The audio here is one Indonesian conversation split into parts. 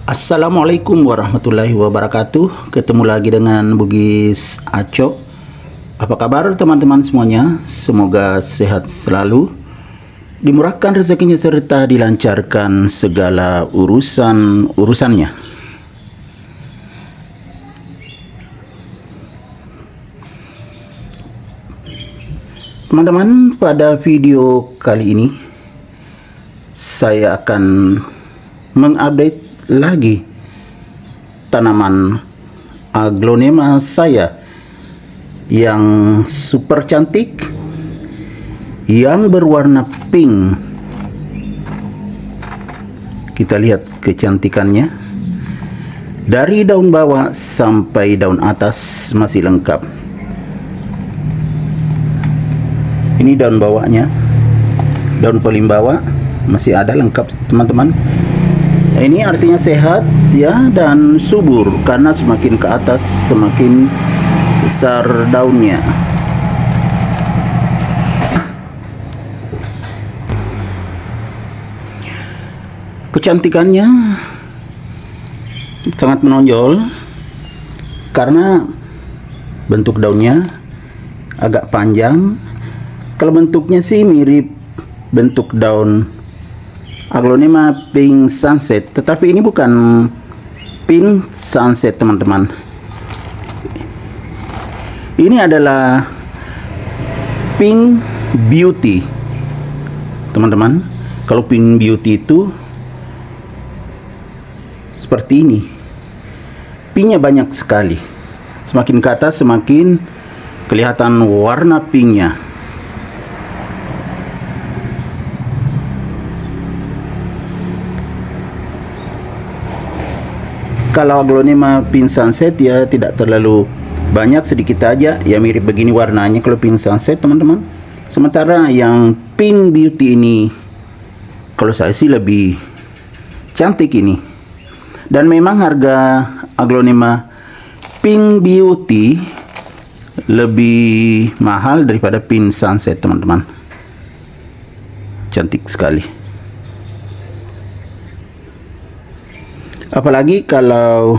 Assalamualaikum warahmatullahi wabarakatuh. Ketemu lagi dengan Bugis Aco. Apa kabar teman-teman semuanya? Semoga sehat selalu, dimurahkan rezekinya serta dilancarkan segala urusannya. Teman-teman, pada video kali ini saya akan mengupdate lagi tanaman aglonema saya yang super cantik, yang berwarna pink. Kita lihat kecantikannya, dari daun bawah sampai daun atas masih lengkap. Ini daun bawahnya, daun paling bawah masih ada lengkap teman-teman. Ini artinya sehat ya, dan subur, karena semakin ke atas semakin besar daunnya. Kecantikannya sangat menonjol karena bentuk daunnya agak panjang. Kalau bentuknya sih mirip bentuk daun aglonema pink sunset, tetapi ini bukan pink sunset teman-teman. Ini adalah pink beauty teman-teman. Kalau pink beauty itu seperti ini, pinknya banyak sekali. Semakin ke atas semakin kelihatan warna pinknya. Kalau aglonema pink sunset ya tidak terlalu banyak, sedikit aja ya, mirip begini warnanya kalau pink sunset teman-teman. Sementara yang pink beauty ini kalau saya sih lebih cantik ini. Dan memang harga aglonema pink beauty lebih mahal daripada pink sunset teman-teman. Cantik sekali. Apalagi kalau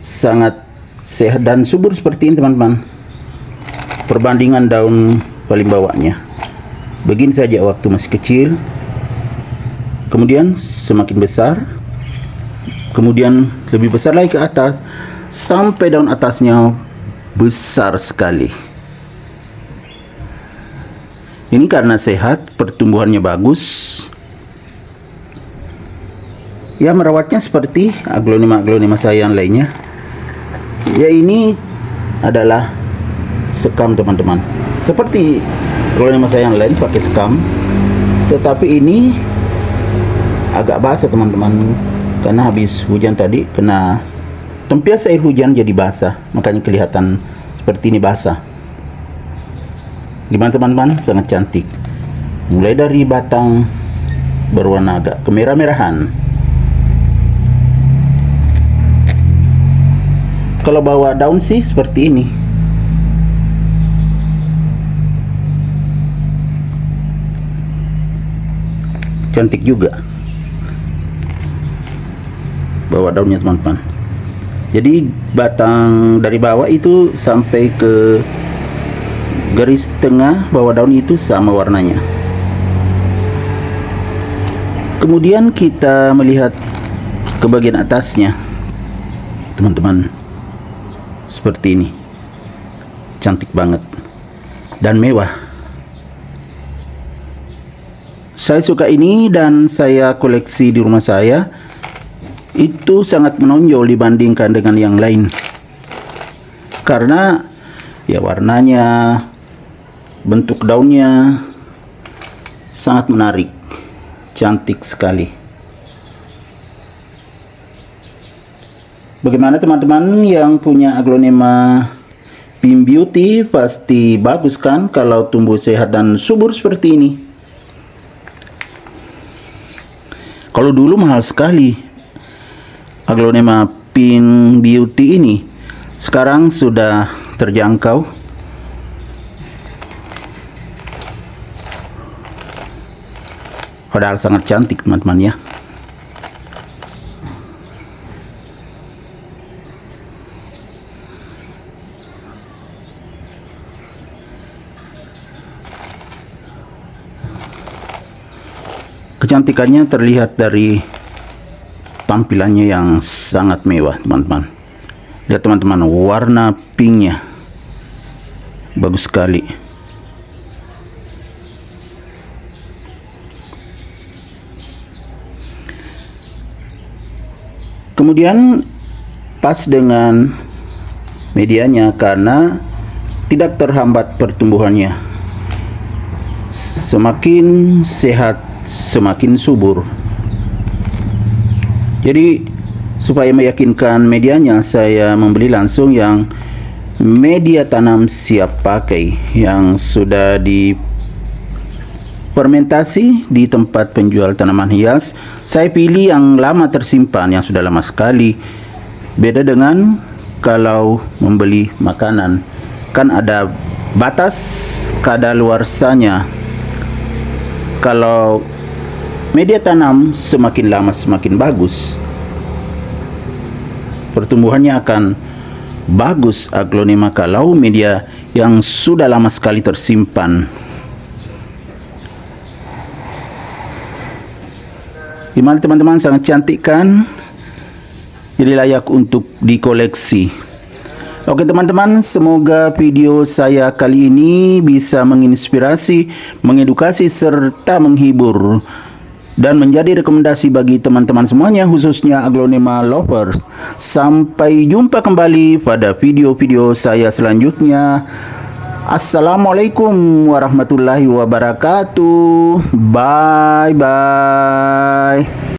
sangat sehat dan subur seperti ini teman-teman. Perbandingan daun paling bawahnya begini saja waktu masih kecil, kemudian semakin besar, kemudian lebih besar lagi ke atas, sampai daun atasnya besar sekali. Ini karena sehat, pertumbuhannya bagus. Ya, merawatnya seperti aglonema saya yang lainnya. Ya, ini adalah sekam teman-teman. Seperti aglonema saya yang lain pakai sekam, tetapi ini agak basah teman-teman, karena habis hujan tadi kena tempias air hujan jadi basah, makanya kelihatan seperti ini basah. Gimana teman-teman? Sangat cantik. Mulai dari batang berwarna agak kemerah-merahan. Kalau bawa daun sih seperti ini. Cantik juga bawa daunnya teman-teman. Jadi batang dari bawah itu sampai ke garis tengah bawah daun itu sama warnanya. Kemudian kita melihat ke bagian atasnya teman-teman. Seperti ini, cantik banget dan mewah. Saya suka ini dan saya koleksi di rumah saya. Itu sangat menonjol dibandingkan dengan yang lain, karena ya warnanya, bentuk daunnya sangat menarik, cantik sekali. Bagaimana teman-teman yang punya aglonema pink beauty? Pasti bagus kan kalau tumbuh sehat dan subur seperti ini. Kalau dulu mahal sekali aglonema pink beauty ini, sekarang sudah terjangkau. Padahal sangat cantik teman-teman ya. Kecantikannya terlihat dari tampilannya yang sangat mewah, teman-teman. Lihat teman-teman, warna pinknya bagus sekali. Kemudian pas dengan medianya karena tidak terhambat pertumbuhannya. Semakin sehat, semakin subur. Jadi supaya meyakinkan medianya, saya membeli langsung yang media tanam siap pakai yang sudah difermentasi di tempat penjual tanaman hias. Saya pilih yang lama tersimpan, yang sudah lama sekali. Beda dengan kalau membeli makanan, kan ada batas kadaluarsanya. Kalau media tanam semakin lama semakin bagus, pertumbuhannya akan bagus aglonema. Kalau media yang sudah lama sekali tersimpan, gimana teman-teman, sangat cantik kan? Jadi layak untuk dikoleksi. Oke teman-teman, semoga video saya kali ini bisa menginspirasi, mengedukasi, serta menghibur dan menjadi rekomendasi bagi teman-teman semuanya, khususnya aglonema lovers. Sampai jumpa kembali pada video-video saya selanjutnya. Assalamualaikum warahmatullahi wabarakatuh. Bye bye.